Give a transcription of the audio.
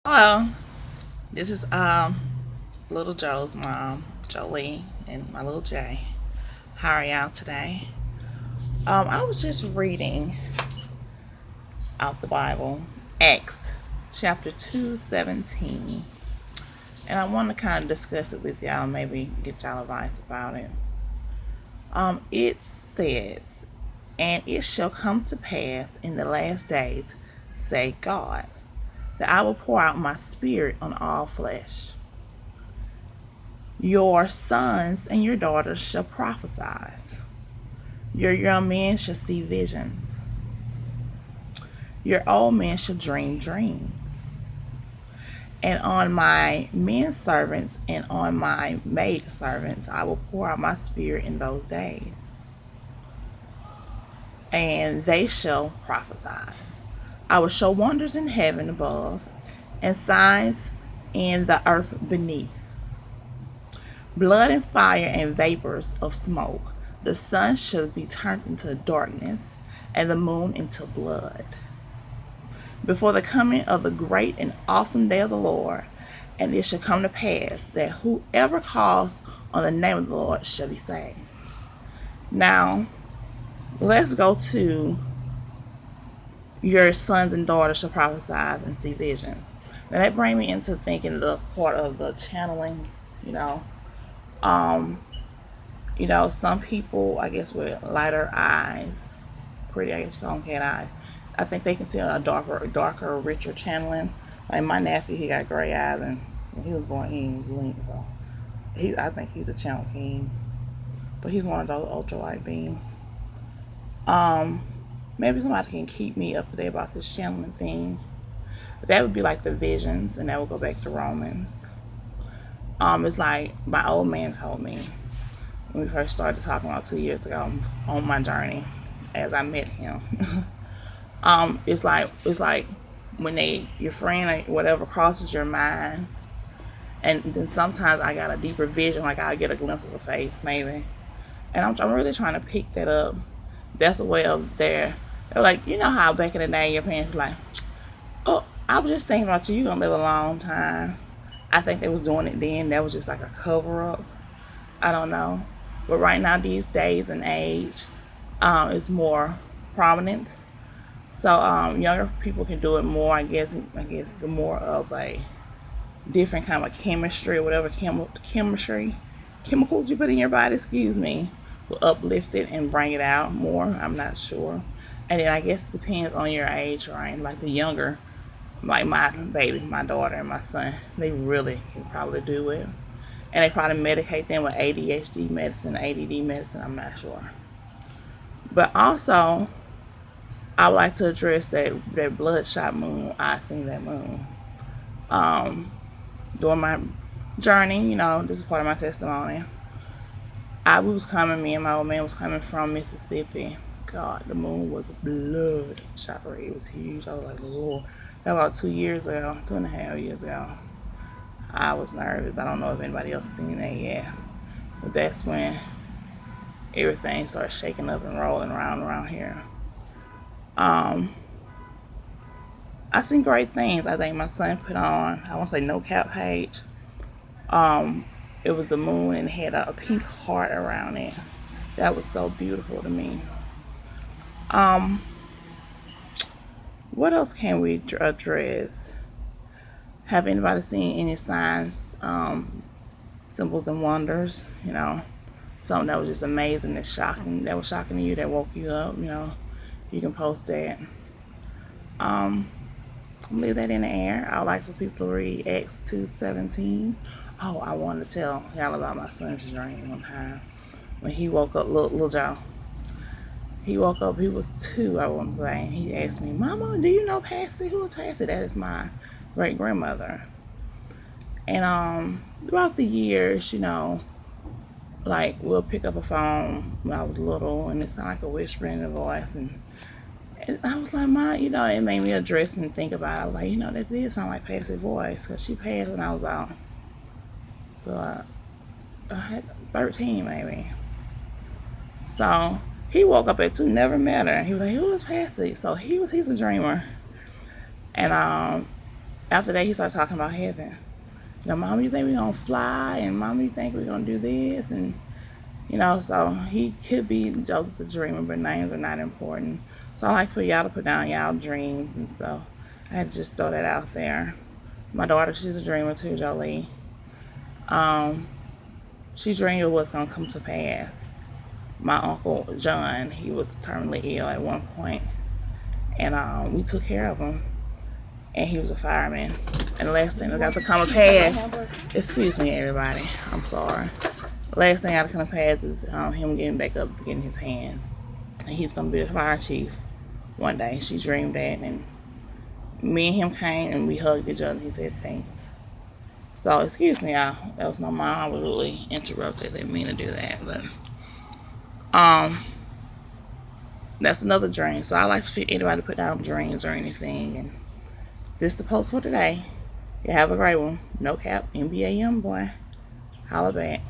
Hello, this is little Joe's mom, Jolie, and my little Jay. How are y'all today? I was just reading out the Bible, Acts chapter 2:17, and I want to kind of discuss it with y'all, maybe get y'all advice about it. It says, "And it shall come to pass in the last days, say God, that I will pour out my spirit on all flesh. Your sons and your daughters shall prophesy. Your young men shall see visions. Your old men shall dream dreams. And on my men servants and on my maid servants I will pour out my spirit in those days, and they shall prophesy. I will show wonders in heaven above and signs in the earth beneath, blood and fire and vapors of smoke. The sun shall be turned into darkness and the moon into blood before the coming of the great and awesome day of the Lord. And it shall come to pass that whoever calls on the name of the Lord shall be saved." Now, let's go to your sons and daughters shall prophesy and see visions. Now, that brings me into thinking the part of the channeling, you know. Um, some people, I guess, with lighter eyes, pretty, I guess you call them cat eyes, I think they can see a darker, richer channeling. Like my nephew, he got gray eyes, and when he was born, he didn't blink. So I think he's a channel king, but he's one of those ultralight beings. Um, Maybe somebody can keep me up to date about this channeling thing. That would be like the visions, and that would go back to Romans. It's like my old man told me when we first started talking about 2 years ago on my journey as I met him. It's like when your friend or whatever crosses your mind, and then sometimes I got a deeper vision, like I get a glimpse of a face maybe, and I'm really trying to pick that up. That's a way of they're like, how back in the day your parents were like, "Oh, I was just thinking about you. You're gonna live a long time." I think they was doing it then. That was just like a cover up. I don't know, but right now these days and age, is more prominent. So younger people can do it more. I guess the more of a different kind of chemistry or whatever chemicals you put in your body. Excuse me, will uplift it and bring it out more. I'm not sure. And then I guess it depends on your age, right? Like the younger, like my baby, my daughter, and my son, they really can probably do it. And they probably medicate them with ADHD medicine, ADD medicine. I'm not sure. But also, I would like to address that bloodshot moon. I seen that moon during my journey. This is part of my testimony. We was coming. Me and my old man was coming from Mississippi. God, the moon was blood shot red. It was huge. I was like, Lord. That was about 2 years ago, 2.5 years ago. I was nervous. I don't know if anybody else seen that yet, but that's when everything started shaking up and rolling around here. Um, I seen great things. I think my son put on, I won't say no cap page. Um, it was the moon and it had a pink heart around it. That was so beautiful to me. Um, what else can we address? Have anybody seen any signs, symbols and wonders? Something that was just amazing, that was shocking to you, that woke you up. You can post that. Leave that in the air. I would like for people to read Acts 2:17. Oh, I wanted to tell y'all about my son's dream one time. When he woke up, little Joe, he woke up, he was 2, I want to say. He asked me, "Mama, do you know Patsy? Who is Patsy?" That is my great grandmother. And throughout the years, like we'll pick up a phone when I was little, and it sounded like a whisper in the voice, and I was like, "Ma," it made me address and think about it. I was like, that did sound like Patsy's voice, because she passed when I was about, I had 13 maybe. So he woke up at 2, never met her. He was like, "Who is Patsy?" So he's a dreamer, and After that, he started talking about heaven. Mama, you think we're going to fly? And Mama, you think we're going to do this? And, so he could be Joseph the Dreamer, but names are not important. So I like for y'all to put down y'all dreams and stuff. I had to just throw that out there. My daughter, she's a dreamer too, Jolie. She dreamed of what's going to come to pass. My Uncle John, he was terminally ill at one point, and we took care of him, and he was a fireman. And the last thing that got to come to pass, excuse me everybody, I'm sorry. The last thing that got to come to pass is him getting back up, getting his hands. And he's going to be the fire chief one day. She dreamed that, and me and him came and we hugged each other and he said thanks. So excuse me y'all, that was my mom. I was really interrupted, didn't mean to do that, but that's another dream. So I like for anybody to put down dreams or anything. And this is the post for today. You have a great one. No cap, NBA young boy. Holla back.